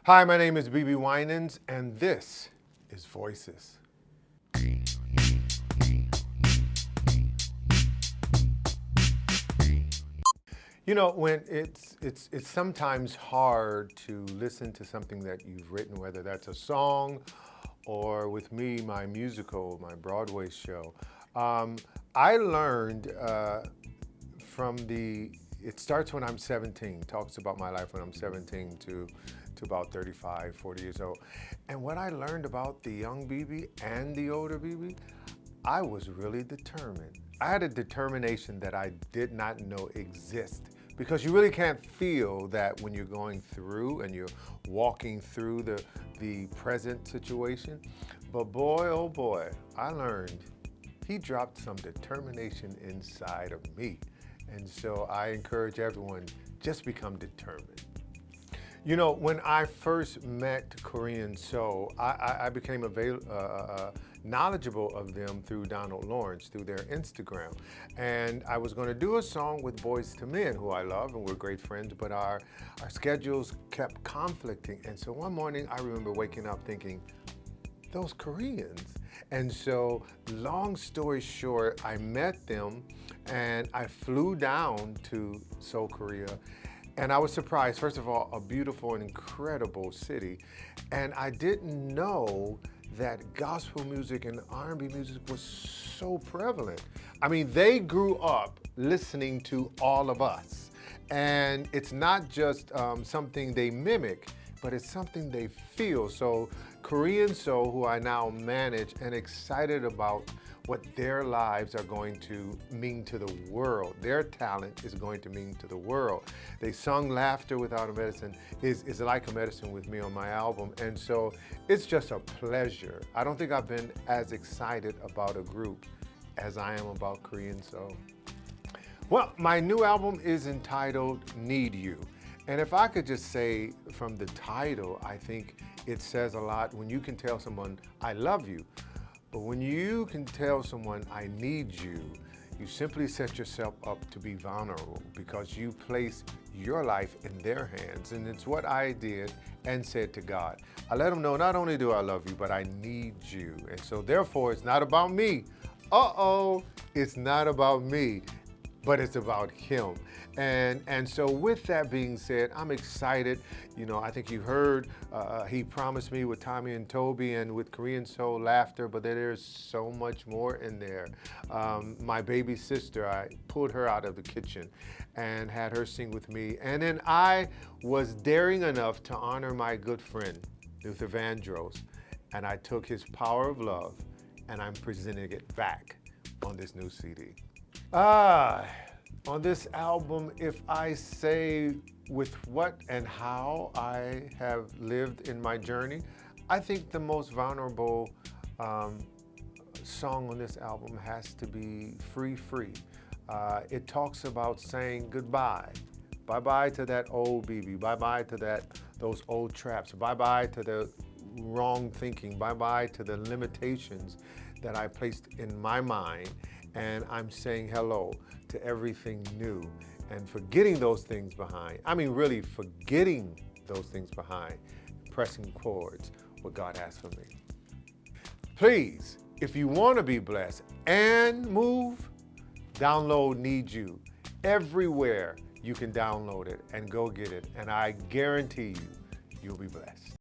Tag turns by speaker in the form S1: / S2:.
S1: Hi, my name is BeBe Winans, and this is Voices. You know, when it's sometimes hard to listen to something that you've written, whether that's a song or with me, my musical, my Broadway show. I learned from it starts when I'm 17, talks about my life when I'm 17 to about 35, 40 years old. And what I learned about the young BeBe and the older BeBe, I was really determined. I had a determination that I did not know exist, because you really can't feel that when you're going through and you're walking through the present situation. But boy, oh boy, I learned he dropped some determination inside of me. And so I encourage everyone, just become determined. You know, when I first met Korean Soul, I became knowledgeable of them through Donald Lawrence, through their Instagram. And I was going to do a song with Boys to Men, who I love, and we're great friends, but our schedules kept conflicting. And so one morning, I remember waking up thinking, those Koreans. And so, long story short, I met them, and I flew down to Seoul, Korea. And I was surprised, first of all, a beautiful and incredible city. And I didn't know that gospel music and R&B music was so prevalent. I mean, they grew up listening to all of us. And it's not just something they mimic, but it's something they feel. So Korean Soul, who I now manage, and excited about what their lives are going to mean to the world. Their talent is going to mean to the world. They sung Laughter Without a Medicine is like a medicine with me on my album. And so it's just a pleasure. I don't think I've been as excited about a group as I am about Korean Soul. Well, my new album is entitled Need You. And if I could just say from the title, I think it says a lot when you can tell someone, I love you. But when you can tell someone, I need you, you simply set yourself up to be vulnerable, because you place your life in their hands. And it's what I did and said to God. I let them know, not only do I love you, but I need you. And so therefore, it's not about me. It's not about me, but it's about him. And so with that being said, I'm excited. You know, I think you heard, he promised me with Tommy and Toby and with Korean Soul Laughter, but there's so much more in there. My baby sister, I pulled her out of the kitchen and had her sing with me. And then I was daring enough to honor my good friend, Luther Vandross, and I took his Power of Love and I'm presenting it back on this new CD. On this album, if I say with what and how I have lived in my journey, I think the most vulnerable song on this album has to be Free Free. It talks about saying goodbye. Bye-bye to that old BeBe. Bye-bye to those old traps. Bye-bye to the wrong thinking. Bye-bye to the limitations that I placed in my mind. And I'm saying hello to everything new and forgetting those things behind. I mean, really forgetting those things behind, pressing towards what God has for me. Please, if you want to be blessed and move, download Need You. Everywhere you can download it and go get it. And I guarantee you'll be blessed.